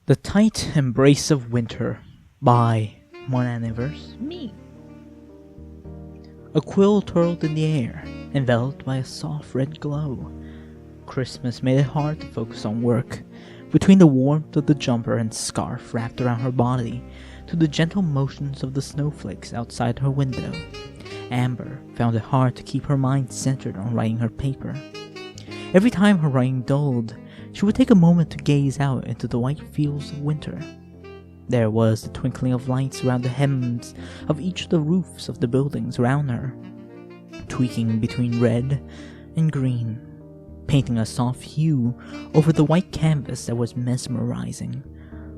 The Tight Embrace of Winter by Monanniverse. Me. A quill twirled in the air, enveloped by a soft red glow. Christmas made it hard to focus on work. Between the warmth of the jumper and scarf wrapped around her body, to the gentle motions of the snowflakes outside her window, Amber found it hard to keep her mind centered on writing her paper. Every time her writing dulled, she would take a moment to gaze out into the white fields of winter. There was the twinkling of lights around the hems of each of the roofs of the buildings around her, tweaking between red and green, painting a soft hue over the white canvas that was mesmerizing,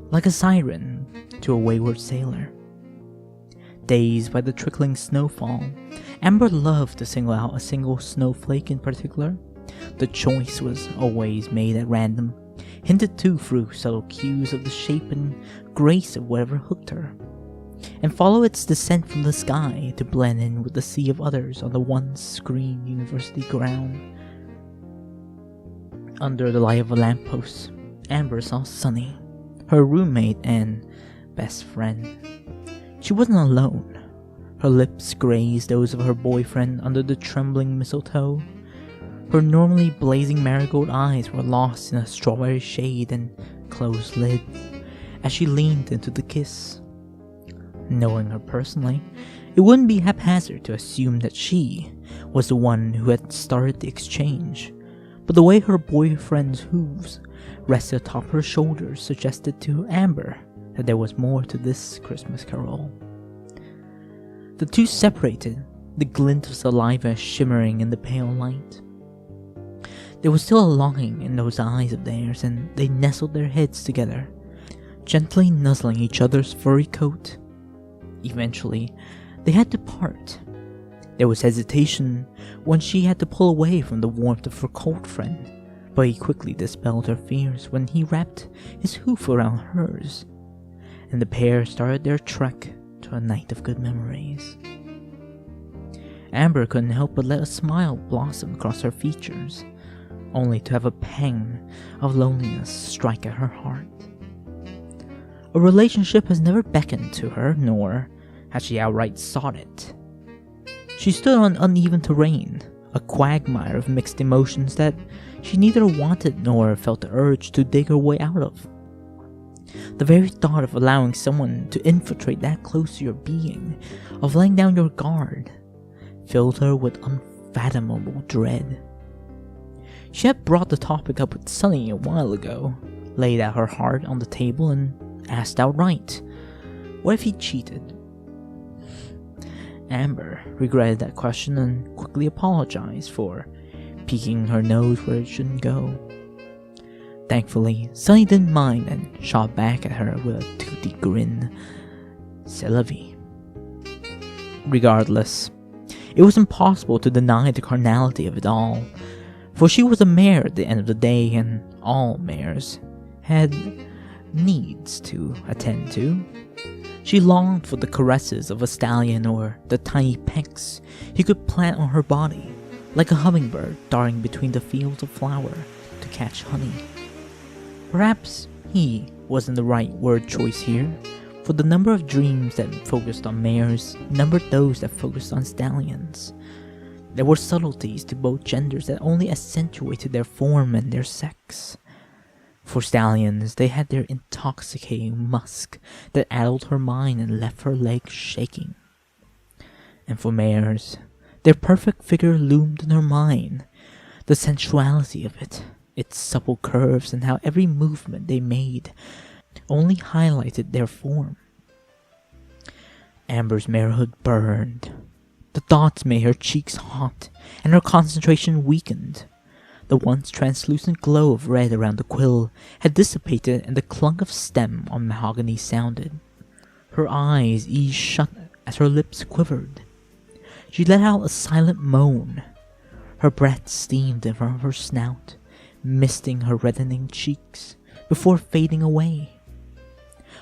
like a siren to a wayward sailor. Dazed by the trickling snowfall, Amber loved to single out a single snowflake in particular. The choice was always made at random, hinted to through subtle cues of the shape and grace of whatever hooked her, and follow its descent from the sky to blend in with the sea of others on the once green university ground. Under the light of a lamppost, Amber saw Sunny, her roommate and best friend. She wasn't alone. Her lips grazed those of her boyfriend under the trembling mistletoe. Her normally blazing marigold eyes were lost in a strawberry shade and closed lid as she leaned into the kiss. Knowing her personally, it wouldn't be haphazard to assume that she was the one who had started the exchange, but the way her boyfriend's hooves rested atop her shoulders suggested to Amber that there was more to this Christmas carol. The two separated, the glint of saliva shimmering in the pale light. There was still a longing in those eyes of theirs, and they nestled their heads together, gently nuzzling each other's furry coat. Eventually, they had to part. There was hesitation when she had to pull away from the warmth of her cold friend, but he quickly dispelled her fears when he wrapped his hoof around hers, and the pair started their trek to a night of good memories. Amber couldn't help but let a smile blossom across her features, only to have a pang of loneliness strike at her heart. A relationship has never beckoned to her, nor has she outright sought it. She stood on uneven terrain, a quagmire of mixed emotions that she neither wanted nor felt the urge to dig her way out of. The very thought of allowing someone to infiltrate that close to your being, of laying down your guard, filled her with unfathomable dread. She had brought the topic up with Sunny a while ago, laid out her heart on the table, and asked outright, what if he cheated? Amber regretted that question and quickly apologized for peeking her nose where it shouldn't go. Thankfully, Sunny didn't mind and shot back at her with a toothy grin. C'est la vie. Regardless, it was impossible to deny the carnality of it all, for she was a mare at the end of the day, and all mares had needs to attend to. She longed for the caresses of a stallion or the tiny pecks he could plant on her body, like a hummingbird darting between the fields of flower to catch honey. Perhaps he wasn't the right word choice here, for the number of dreams that focused on mares numbered those that focused on stallions. There were subtleties to both genders that only accentuated their form and their sex. For stallions, they had their intoxicating musk that addled her mind and left her legs shaking. And for mares, their perfect figure loomed in her mind, the sensuality of it, its supple curves, and how every movement they made only highlighted their form. Amber's marehood burned. The thoughts made her cheeks hot, and her concentration weakened. The once translucent glow of red around the quill had dissipated, and the clunk of stem on mahogany sounded. Her eyes eased shut as her lips quivered. She let out a silent moan. Her breath steamed in from her snout, misting her reddening cheeks before fading away.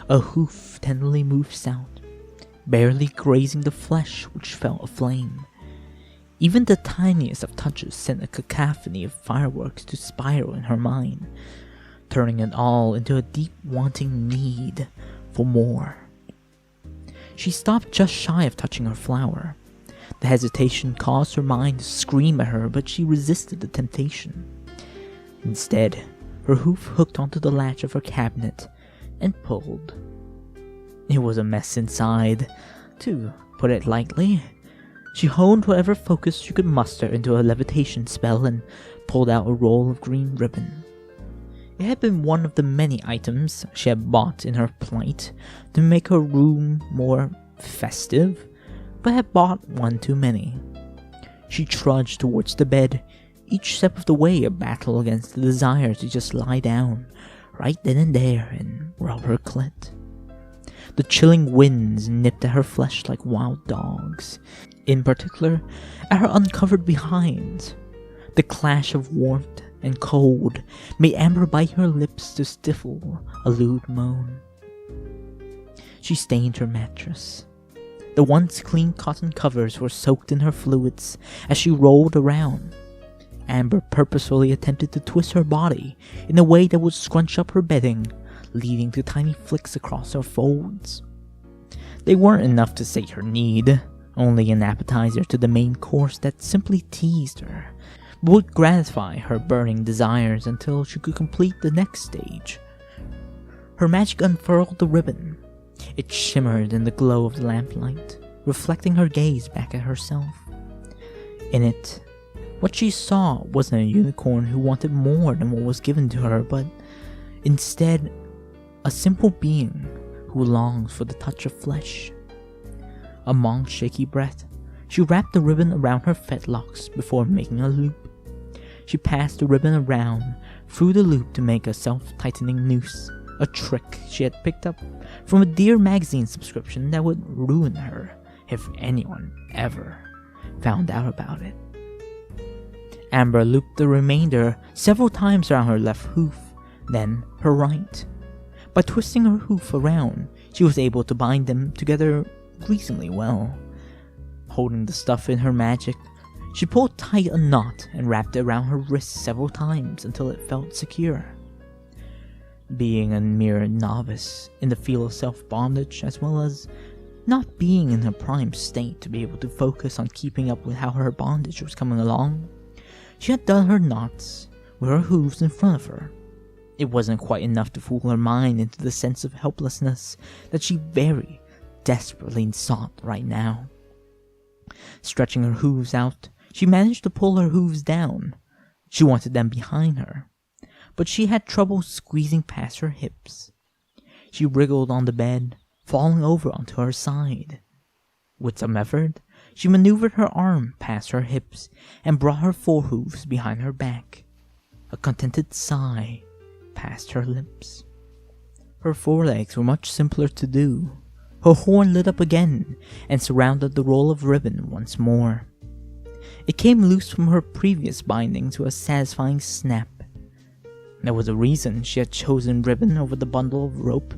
A hoof tenderly moved south, barely grazing the flesh which felt aflame. Even the tiniest of touches sent a cacophony of fireworks to spiral in her mind. turning it all into a deep wanting need for more. She stopped just shy of touching her flower. The hesitation caused her mind to scream at her, but she resisted the temptation. Instead, her hoof hooked onto the latch of her cabinet and pulled. It was a mess inside, to put it lightly. She honed whatever focus she could muster into a levitation spell and pulled out a roll of green ribbon. It had been one of the many items she had bought in her plight to make her room more festive, but had bought one too many. She trudged towards the bed, each step of the way a battle against the desire to just lie down, right then and there, and rub her clit. The chilling winds nipped at her flesh like wild dogs, in particular at her uncovered behind. The clash of warmth and cold made Amber bite her lips to stifle a lewd moan. She stained her mattress. The once clean cotton covers were soaked in her fluids as she rolled around. Amber purposefully attempted to twist her body in a way that would scrunch up her bedding, leading to tiny flicks across her folds. They weren't enough to sate her need, only an appetizer to the main course that simply teased her, but would gratify her burning desires until she could complete the next stage. Her magic unfurled the ribbon. It shimmered in the glow of the lamplight, reflecting her gaze back at herself. In it, what she saw wasn't a unicorn who wanted more than what was given to her, but instead, a simple being who longed for the touch of flesh. Among shaky breath, she wrapped the ribbon around her fetlocks before making a loop. She passed the ribbon around through the loop to make a self-tightening noose, a trick she had picked up from a Dear magazine subscription that would ruin her if anyone ever found out about it. Amber looped the remainder several times around her left hoof, then her right. By twisting her hoof around, she was able to bind them together reasonably well. Holding the stuff in her magic, she pulled tight a knot and wrapped it around her wrist several times until it felt secure. Being a mere novice in the field of self-bondage, as well as not being in her prime state to be able to focus on keeping up with how her bondage was coming along, she had done her knots with her hooves in front of her. It wasn't quite enough to fool her mind into the sense of helplessness that she very desperately sought right now. Stretching her hooves out, she managed to pull her hooves down. She wanted them behind her, but she had trouble squeezing past her hips. She wriggled on the bed, falling over onto her side. With some effort, she maneuvered her arm past her hips and brought her forehooves behind her back. A contented sigh passed her lips. Her forelegs were much simpler to do. Her horn lit up again and surrounded the roll of ribbon once more. It came loose from her previous binding to a satisfying snap. There was a reason she had chosen ribbon over the bundle of rope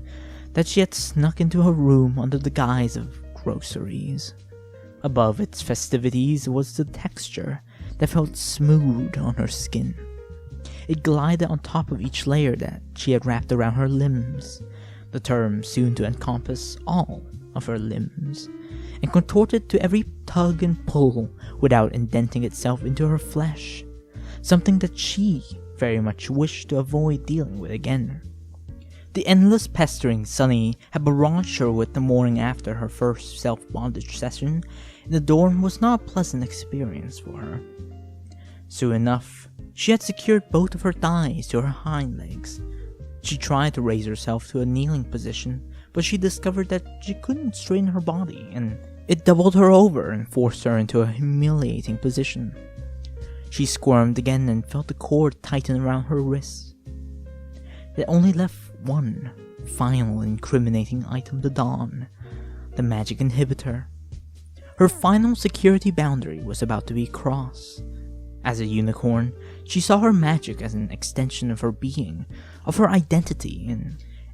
that she had snuck into her room under the guise of groceries. Above its festivities was the texture that felt smooth on her skin. It glided on top of each layer that she had wrapped around her limbs, the term soon to encompass all of her limbs, and contorted to every tug and pull without indenting itself into her flesh, something that she very much wished to avoid dealing with again. The endless pestering Sunny had barraged her with the morning after her first self-bondage session in the dorm was not a pleasant experience for her. Soon enough, she had secured both of her thighs to her hind legs. She tried to raise herself to a kneeling position, but she discovered that she couldn't straighten her body, and it doubled her over and forced her into a humiliating position. She squirmed again and felt the cord tighten around her wrists. It only left one final incriminating item to don, the magic inhibitor. Her final security boundary was about to be crossed. As a unicorn, she saw her magic as an extension of her being, of her identity,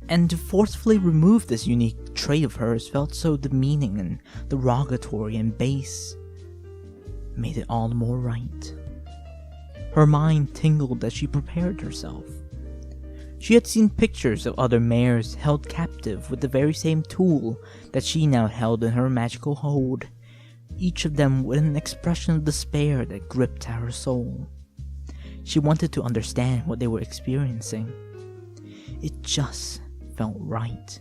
and to forcefully remove this unique trait of hers felt so demeaning and derogatory and base, made it all the more right. Her mind tingled as she prepared herself. She had seen pictures of other mares held captive with the very same tool that she now held in her magical hold, each of them with an expression of despair that gripped at her soul. She wanted to understand what they were experiencing. It just felt right.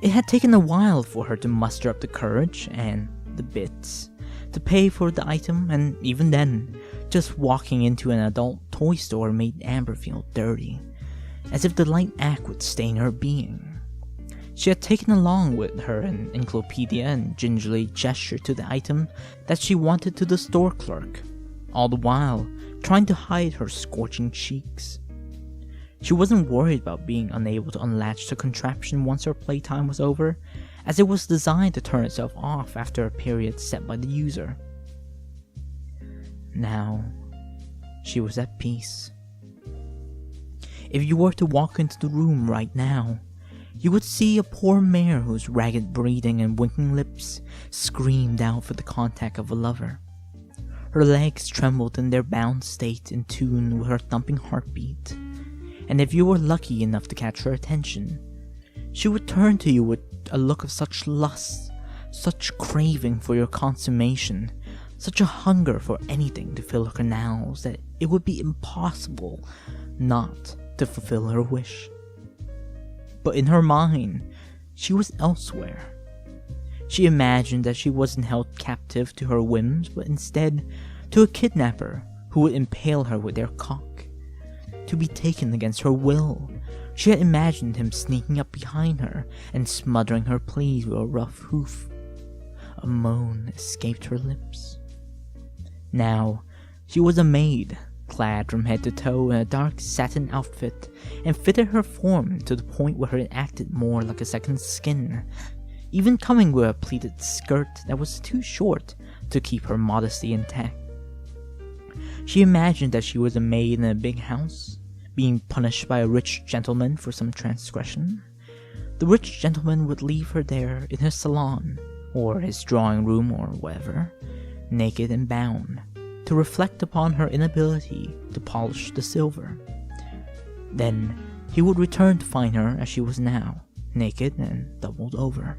It had taken a while for her to muster up the courage and the bits to pay for the item, and even then, just walking into an adult toy store made Amber feel dirty, as if the light act would stain her being. She had taken along with her an encyclopedia and gingerly gestured to the item that she wanted to the store clerk, all the while trying to hide her scorching cheeks. She wasn't worried about being unable to unlatch the contraption once her playtime was over, as it was designed to turn itself off after a period set by the user. Now, she was at peace. If you were to walk into the room right now, you would see a poor mare whose ragged breathing and winking lips screamed out for the contact of a lover. Her legs trembled in their bound state in tune with her thumping heartbeat, and if you were lucky enough to catch her attention, she would turn to you with a look of such lust, such craving for your consummation, such a hunger for anything to fill her canals that it would be impossible not to fulfill her wish. But in her mind, she was elsewhere. She imagined that she wasn't held captive to her whims, but instead to a kidnapper who would impale her with their cock. To be taken against her will, she had imagined him sneaking up behind her and smothering her pleas with a rough hoof. A moan escaped her lips. Now, she was a maid, clad from head to toe in a dark satin outfit, and fitted her form to the point where it acted more like a second skin, even coming with a pleated skirt that was too short to keep her modesty intact. She imagined that she was a maid in a big house, being punished by a rich gentleman for some transgression. The rich gentleman would leave her there in his salon, or his drawing room or whatever, naked and bound, to reflect upon her inability to polish the silver. Then he would return to find her as she was now, naked and doubled over,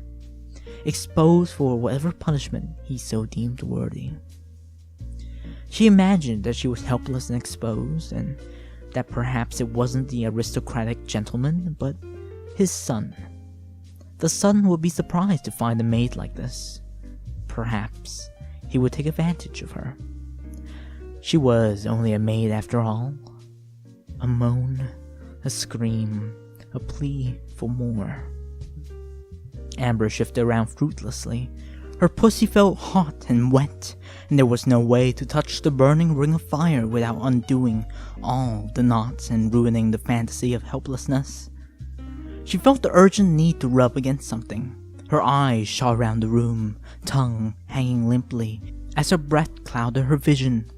exposed for whatever punishment he so deemed worthy. She imagined that she was helpless and exposed, and that perhaps it wasn't the aristocratic gentleman, but his son. The son would be surprised to find a maid like this. Perhaps he would take advantage of her. She was only a maid after all. A moan, a scream, a plea for more. Amber shifted around fruitlessly. Her pussy felt hot and wet, and there was no way to touch the burning ring of fire without undoing all the knots and ruining the fantasy of helplessness. She felt the urgent need to rub against something. Her eyes shot around the room, tongue hanging limply, as her breath clouded her vision.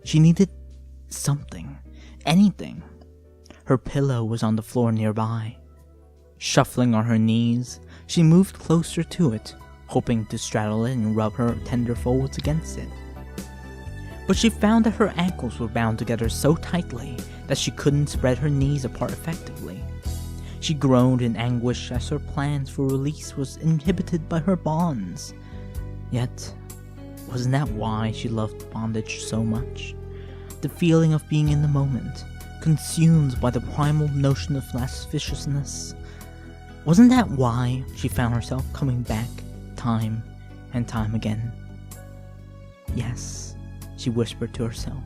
She needed something, anything. Her pillow was on the floor nearby. Shuffling on her knees, she moved closer to it, hoping to straddle it and rub her tender folds against it. But she found that her ankles were bound together so tightly that she couldn't spread her knees apart effectively. She groaned in anguish as her plans for release was inhibited by her bonds. Yet, wasn't that why she loved bondage so much? The feeling of being in the moment, consumed by the primal notion of lasciviousness. Wasn't that why she found herself coming back time and time again? Yes, she whispered to herself.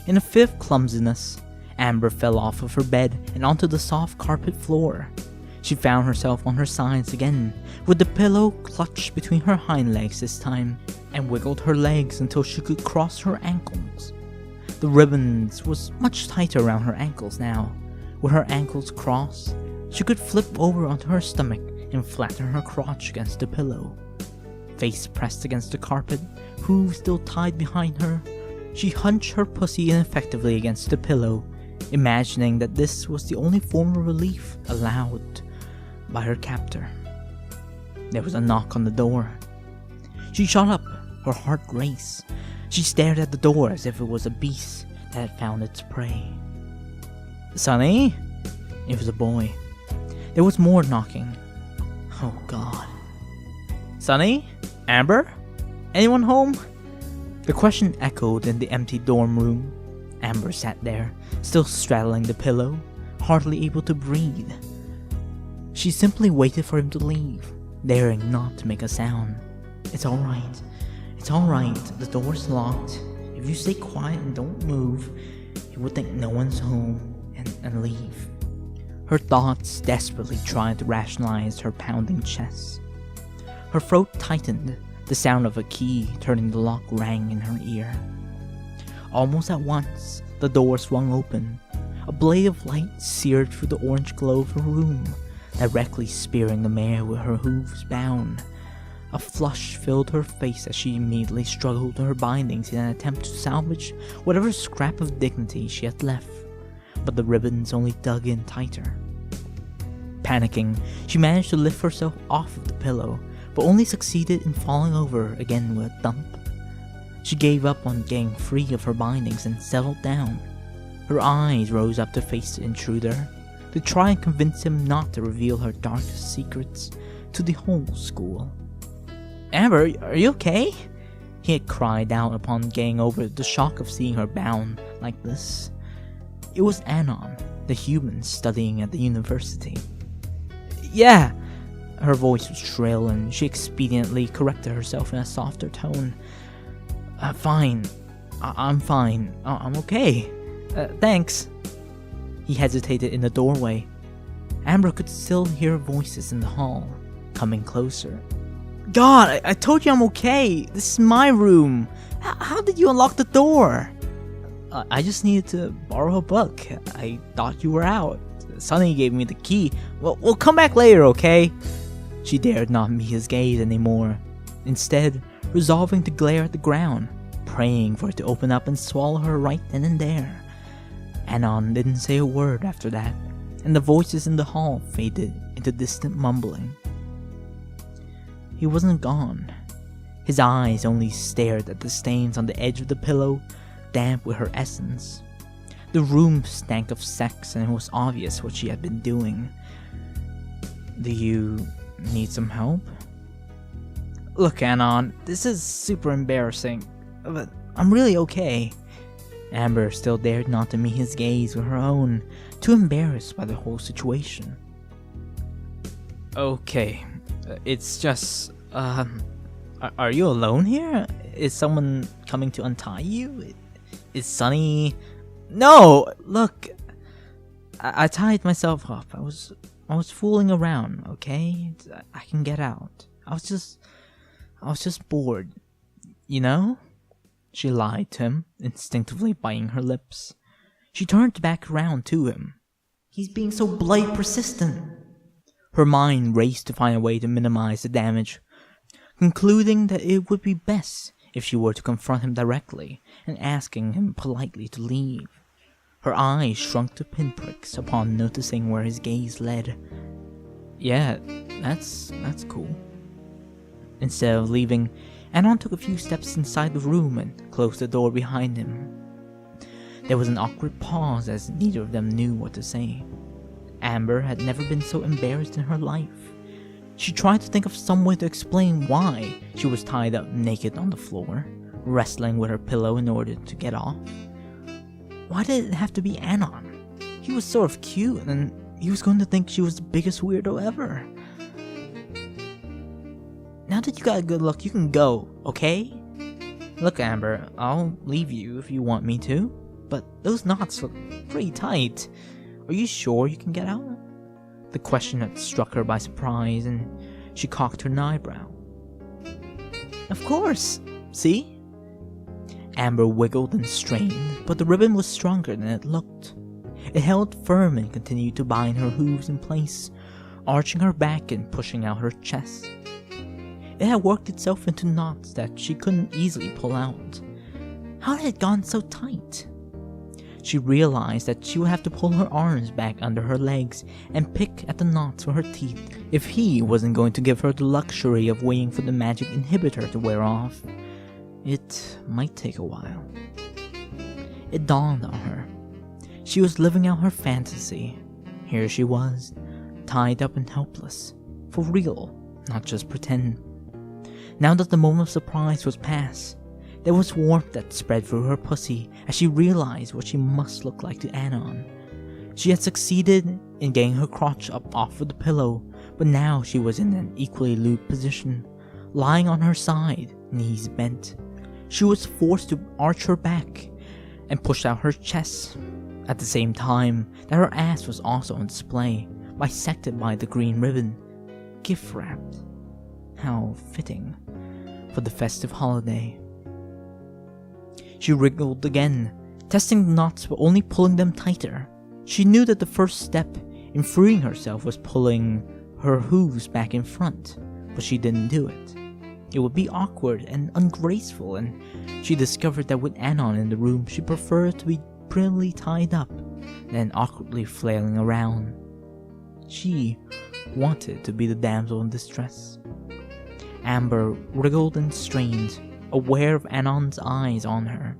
In a fit of clumsiness, Amber fell off of her bed and onto the soft carpet floor. She found herself on her sides again, with the pillow clutched between her hind legs this time, and wiggled her legs until she could cross her ankles. The ribbons was much tighter around her ankles now. With her ankles crossed, she could flip over onto her stomach and flatten her crotch against the pillow. Face pressed against the carpet, hooves still tied behind her, she hunched her pussy ineffectively against the pillow, imagining that this was the only form of relief allowed by her captor. There was a knock on the door. She shot up, her heart raced. She stared at the door as if it was a beast that had found its prey. Sonny? It was a boy. There was more knocking. Oh God. Sonny? Amber? Anyone home? The question echoed in the empty dorm room. Amber sat there, still straddling the pillow, hardly able to breathe. She simply waited for him to leave, daring not to make a sound. It's alright. It's alright. The door's locked. If you stay quiet and don't move, he would think no one's home and leave. Her thoughts desperately tried to rationalize her pounding chest. Her throat tightened. The sound of a key turning the lock rang in her ear. Almost at once, the door swung open. A blade of light seared through the orange glow of her room, directly spearing the mare with her hooves bound. A flush filled her face as she immediately struggled to her bindings in an attempt to salvage whatever scrap of dignity she had left, but the ribbons only dug in tighter. Panicking, she managed to lift herself off of the pillow, but only succeeded in falling over again with a thump. She gave up on getting free of her bindings and settled down. Her eyes rose up to face the intruder, to try and convince him not to reveal her darkest secrets to the whole school. Amber, are you okay? He had cried out upon getting over the shock of seeing her bound like this. It was Anon, the human studying at the university. Yeah! Her voice was shrill and she expediently corrected herself in a softer tone. Fine. I'm fine. I'm okay. Thanks. He hesitated in the doorway. Amber could still hear voices in the hall, coming closer. God, I told you I'm okay. This is my room. How did you unlock the door? I just needed to borrow a book. I thought you were out. Sonny gave me the key. Well, we'll come back later, okay? She dared not meet his gaze anymore, instead resolving to glare at the ground, praying for it to open up and swallow her right then and there. Anon didn't say a word after that, and the voices in the hall faded into distant mumbling. He wasn't gone. His eyes only stared at the stains on the edge of the pillow, damp with her essence. The room stank of sex and it was obvious what she had been doing. Do you need some help? Look, Anon, this is super embarrassing, but I'm really okay. Amber still dared not to meet his gaze with her own, too embarrassed by the whole situation. Okay, it's just, are you alone here? Is someone coming to untie you? Is Sonny... No! Look! I tied myself up. I was fooling around, okay? I can get out. I was just bored. You know? She lied to him, instinctively biting her lips. She turned back around to him. He's being so bloody persistent. Her mind raced to find a way to minimize the damage, concluding that it would be best if she were to confront him directly and asking him politely to leave. Her eyes shrunk to pinpricks upon noticing where his gaze led. Yeah, that's cool. Instead of leaving, Anon took a few steps inside the room and closed the door behind him. There was an awkward pause as neither of them knew what to say. Amber had never been so embarrassed in her life. She tried to think of some way to explain why she was tied up naked on the floor, wrestling with her pillow in order to get off. Why did it have to be Anon? He was sort of cute and he was going to think she was the biggest weirdo ever. Now that you got a good look, you can go, okay? Look, Amber, I'll leave you if you want me to, but those knots look pretty tight. Are you sure you can get out? The question had struck her by surprise, and she cocked her eyebrow. Of course! See? Amber wiggled and strained, but the ribbon was stronger than it looked. It held firm and continued to bind her hooves in place, arching her back and pushing out her chest. It had worked itself into knots that she couldn't easily pull out. How had it gone so tight? She realized that she would have to pull her arms back under her legs and pick at the knots with her teeth if he wasn't going to give her the luxury of waiting for the magic inhibitor to wear off. It might take a while. It dawned on her. She was living out her fantasy. Here she was, tied up and helpless. For real, not just pretend. Now that the moment of surprise was past, there was warmth that spread through her pussy as she realized what she must look like to Anon. She had succeeded in getting her crotch up off of the pillow, but now she was in an equally lewd position, lying on her side, knees bent. She was forced to arch her back and push out her chest, at the same time that her ass was also on display, bisected by the green ribbon, gift wrapped. How fitting for the festive holiday. She wriggled again, testing the knots but only pulling them tighter. She knew that the first step in freeing herself was pulling her hooves back in front, but she didn't do it. It would be awkward and ungraceful, and she discovered that with Anon in the room, she preferred to be prettily tied up than awkwardly flailing around. She wanted to be the damsel in distress. Amber wriggled and strained, aware of Anon's eyes on her.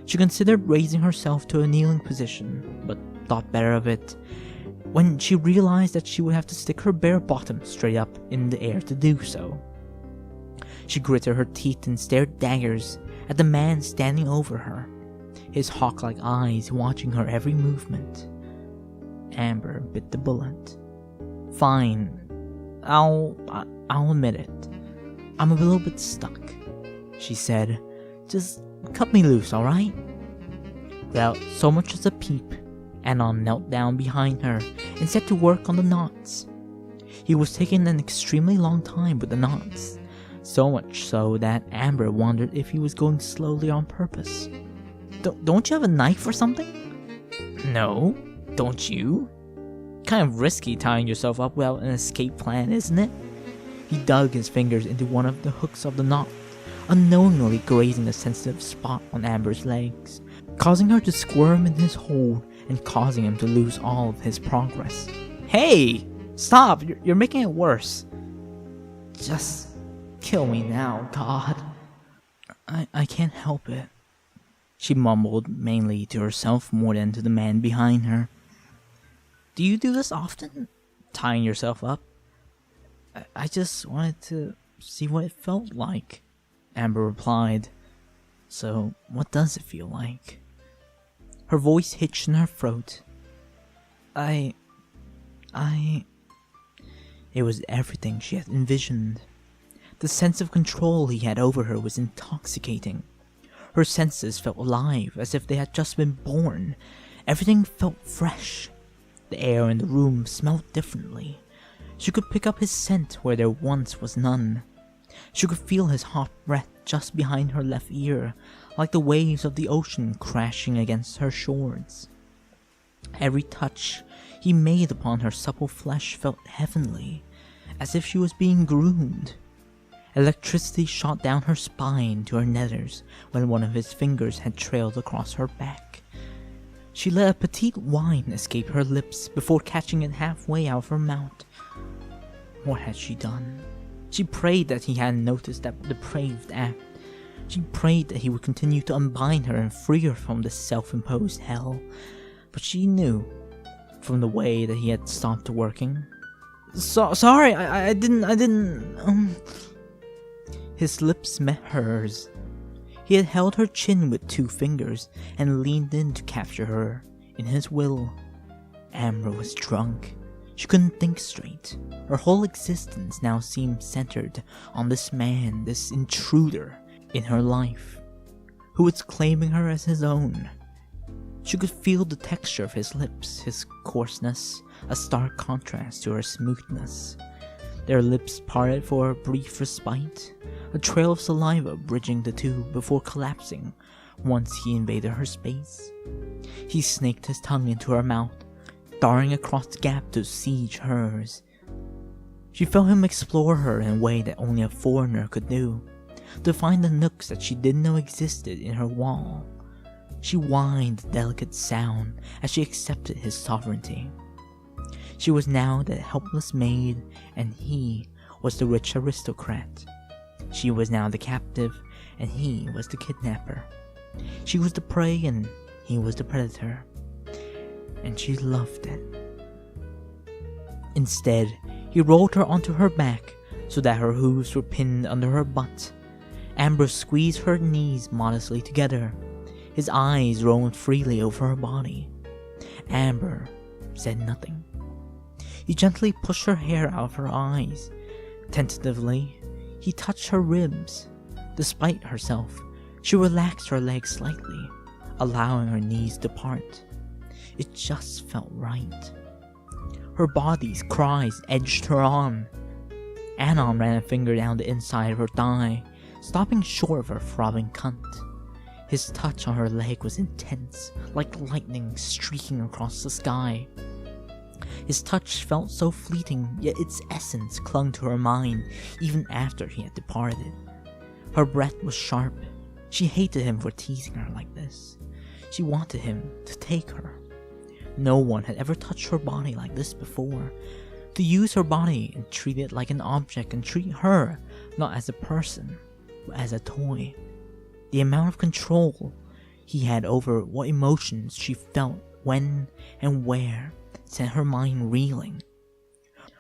She considered raising herself to a kneeling position, but thought better of it when she realized that she would have to stick her bare bottom straight up in the air to do so. She gritted her teeth and stared daggers at the man standing over her, his hawk-like eyes watching her every movement. Amber bit the bullet. Fine, I'll admit it. I'm a little bit stuck, she said. Just cut me loose, alright? Without so much as a peep, Anon knelt down behind her and set to work on the knots. He was taking an extremely long time with the knots, so much so that Amber wondered if he was going slowly on purpose. Don't you have a knife or something? No, don't you? Kind of risky tying yourself up without an escape plan, isn't it? He dug his fingers into one of the hooks of the knot, unknowingly grazing a sensitive spot on Amber's legs, causing her to squirm in his hold and causing him to lose all of his progress. Hey! Stop! You're making it worse. Just kill me now, God. I can't help it, she mumbled, mainly to herself more than to the man behind her. Do you do this often? Tying yourself up? I just wanted to see what it felt like, Amber replied. So, what does it feel like? Her voice hitched in her throat. It was everything she had envisioned. The sense of control he had over her was intoxicating. Her senses felt alive, as if they had just been born. Everything felt fresh. The air in the room smelled differently. She could pick up his scent where there once was none. She could feel his hot breath just behind her left ear, like the waves of the ocean crashing against her shores. Every touch he made upon her supple flesh felt heavenly, as if she was being groomed. Electricity shot down her spine to her nethers when one of his fingers had trailed across her back. She let a petite whine escape her lips before catching it halfway out of her mouth. What had she done? She prayed that he hadn't noticed that depraved act. She prayed that he would continue to unbind her and free her from this self-imposed hell. But she knew, from the way that he had stopped working. Sorry, I didn't. His lips met hers. He had held her chin with 2 fingers and leaned in to capture her in his will. Amber was drunk. She couldn't think straight. Her whole existence now seemed centered on this man, this intruder in her life, who was claiming her as his own. She could feel the texture of his lips, his coarseness, a stark contrast to her smoothness. Their lips parted for a brief respite, a trail of saliva bridging the two before collapsing once he invaded her space. He snaked his tongue into her mouth, darting across the gap to siege hers. She felt him explore her in a way that only a foreigner could do, to find the nooks that she didn't know existed in her wall. She whined a delicate sound as she accepted his sovereignty. She was now the helpless maid, and he was the rich aristocrat. She was now the captive, and he was the kidnapper. She was the prey, and he was the predator. and she loved it. Instead, he rolled her onto her back so that her hooves were pinned under her butt. Amber squeezed her knees modestly together. His eyes roamed freely over her body. Amber said nothing. He gently pushed her hair out of her eyes. Tentatively, he touched her ribs. Despite herself, she relaxed her legs slightly, allowing her knees to part. It just felt right. Her body's cries edged her on. Anon ran a finger down the inside of her thigh, stopping short of her throbbing cunt. His touch on her leg was intense, like lightning streaking across the sky. His touch felt so fleeting, yet its essence clung to her mind even after he had departed. Her breath was sharp. She hated him for teasing her like this. She wanted him to take her. No one had ever touched her body like this before. To use her body and treat it like an object and treat her not as a person, but as a toy. The amount of control he had over what emotions she felt when and where sent her mind reeling.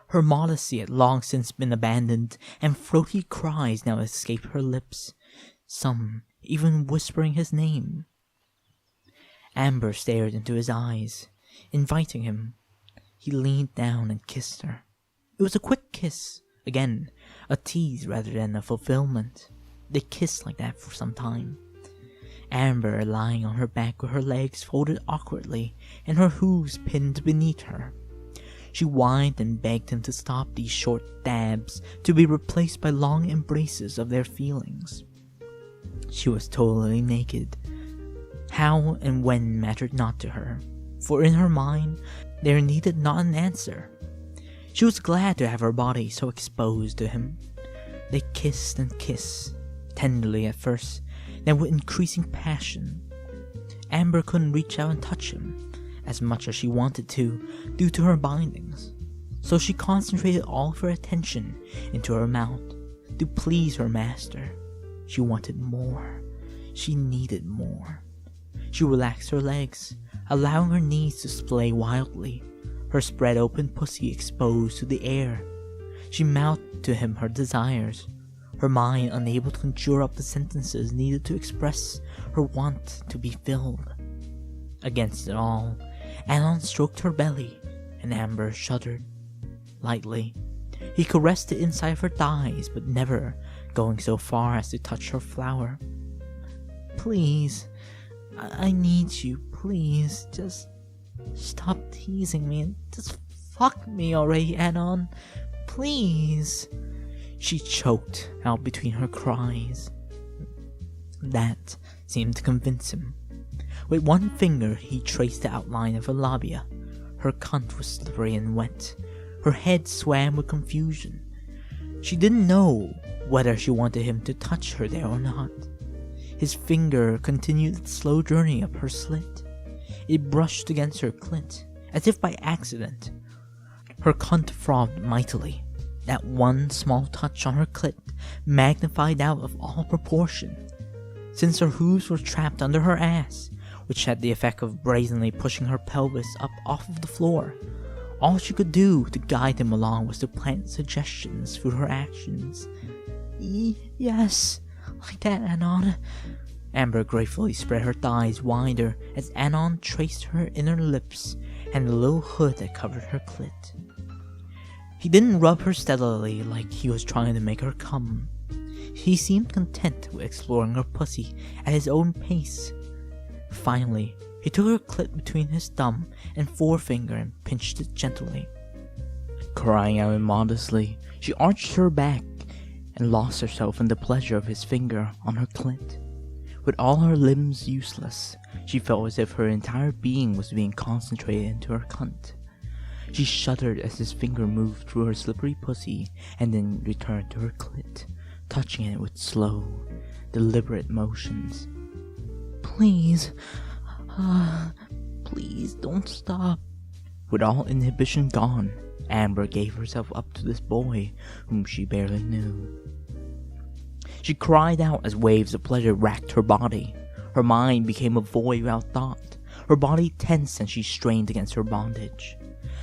Her modesty had long since been abandoned, and throaty cries now escaped her lips, some even whispering his name. Amber stared into his eyes, inviting him. He leaned down and kissed her. It was a quick kiss, again, a tease rather than a fulfillment. They kissed like that for some time. Amber lying on her back with her legs folded awkwardly and her hooves pinned beneath her. She whined and begged him to stop these short dabs, to be replaced by long embraces of their feelings. She was totally naked. How and when mattered not to her, for in her mind there needed not an answer. She was glad to have her body so exposed to him. They kissed and kissed, tenderly at first, then with increasing passion. Amber couldn't reach out and touch him as much as she wanted to due to her bindings, so she concentrated all of her attention into her mouth to please her master. She wanted more. She needed more. She relaxed her legs, allowing her knees to splay wildly, her spread open pussy exposed to the air. She mouthed to him her desires, her mind unable to conjure up the sentences needed to express her want to be filled. Against it all, Anon stroked her belly, and Amber shuddered. Lightly, he caressed the inside of her thighs, but never going so far as to touch her flower. Please, I need you, please, just stop teasing me and just fuck me already, Anon. Please. She choked out between her cries. That seemed to convince him. With one finger he traced the outline of her labia. Her cunt was slippery and wet. Her head swam with confusion. She didn't know whether she wanted him to touch her there or not. His finger continued its slow journey up her slit. It brushed against her clit, as if by accident. Her cunt throbbed mightily. That one small touch on her clit magnified out of all proportion, since her hooves were trapped under her ass, which had the effect of brazenly pushing her pelvis up off of the floor. All she could do to guide him along was to plant suggestions through her actions. Yes, like that, Anon. Amber gratefully spread her thighs wider as Anon traced her inner lips and the little hood that covered her clit. He didn't rub her steadily like he was trying to make her come. He seemed content with exploring her pussy at his own pace. Finally, he took her clit between his thumb and forefinger and pinched it gently. Crying out immodestly, she arched her back and lost herself in the pleasure of his finger on her clit. With all her limbs useless, she felt as if her entire being was being concentrated into her cunt. She shuddered as his finger moved through her slippery pussy and then returned to her clit, touching it with slow, deliberate motions. Please, please don't stop. With all inhibition gone, Amber gave herself up to this boy whom she barely knew. She cried out as waves of pleasure racked her body. Her mind became a void without thought. Her body tensed and she strained against her bondage.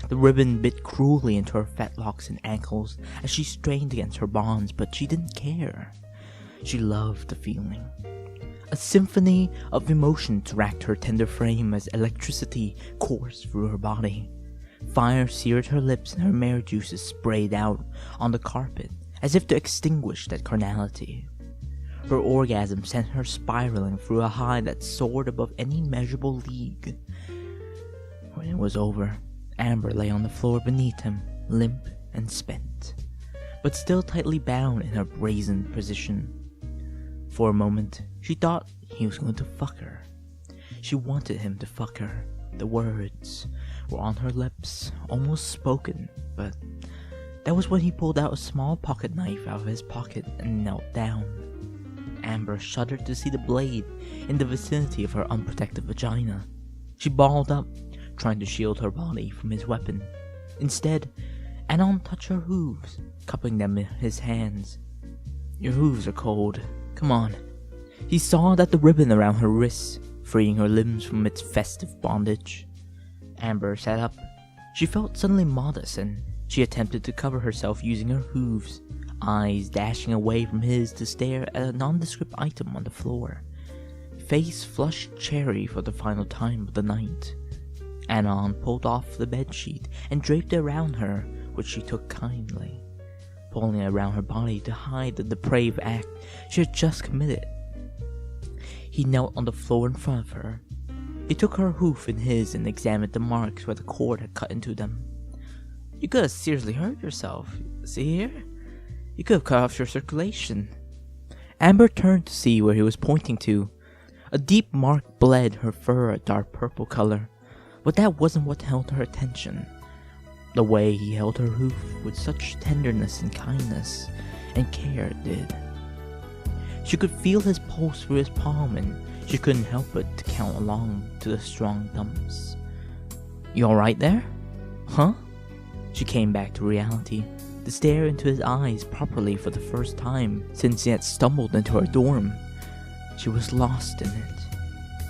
The ribbon bit cruelly into her fetlocks and ankles as she strained against her bonds, but she didn't care. She loved the feeling. A symphony of emotions racked her tender frame as electricity coursed through her body. Fire seared her lips and her mare juices sprayed out on the carpet as if to extinguish that carnality. Her orgasm sent her spiraling through a high that soared above any measurable league. When it was over, Amber lay on the floor beneath him, limp and spent, but still tightly bound in her brazen position. For a moment, she thought he was going to fuck her. She wanted him to fuck her. The words were on her lips, almost spoken, but that was when he pulled out a small pocket knife out of his pocket and knelt down. Amber shuddered to see the blade in the vicinity of her unprotected vagina. She balled up, trying to shield her body from his weapon. Instead, Anon touched her hooves, cupping them in his hands. "Your hooves are cold. Come on." He saw that the ribbon around her wrists, freeing her limbs from its festive bondage. Amber sat up. She felt suddenly modest, and she attempted to cover herself using her hooves, eyes dashing away from his to stare at a nondescript item on the floor. Face flushed cherry for the final time of the night. Anon pulled off the bedsheet and draped it around her, which she took kindly, pulling it around her body to hide the depraved act she had just committed. He knelt on the floor in front of her. He took her hoof in his and examined the marks where the cord had cut into them. "You could have seriously hurt yourself. See here? You could have cut off your circulation." Amber turned to see where he was pointing to. A deep mark bled her fur a dark purple color, but that wasn't what held her attention. The way he held her hoof with such tenderness and kindness and care did. She could feel his pulse through his palm, and she couldn't help but to count along to the strong thumps. "You alright there? Huh?" She came back to reality, to stare into his eyes properly for the first time since he had stumbled into her dorm. She was lost in it.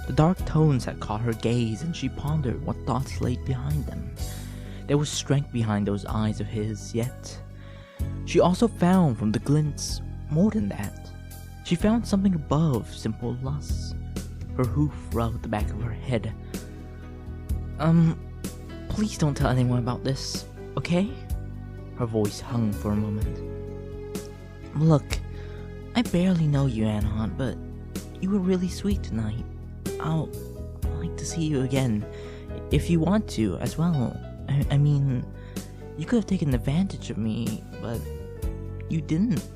The dark tones had caught her gaze, and she pondered what thoughts lay behind them. There was strength behind those eyes of his, yet she also found from the glints more than that. She found something above simple lust. Her hoof rubbed the back of her head. Please don't tell anyone about this, okay?" Her voice hung for a moment. "Look, I barely know you, Anon, but you were really sweet tonight. I'll like to see you again, if you want to, as well. I mean, you could have taken advantage of me, but you didn't.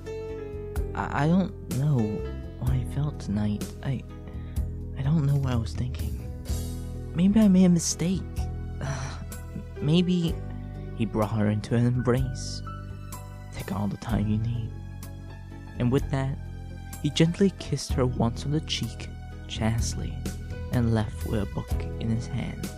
I don't know what I felt tonight. I don't know what I was thinking. Maybe I made a mistake. Maybe..." He brought her into an embrace. "Take all the time you need." And with that, he gently kissed her once on the cheek, chastely, and left with a book in his hand.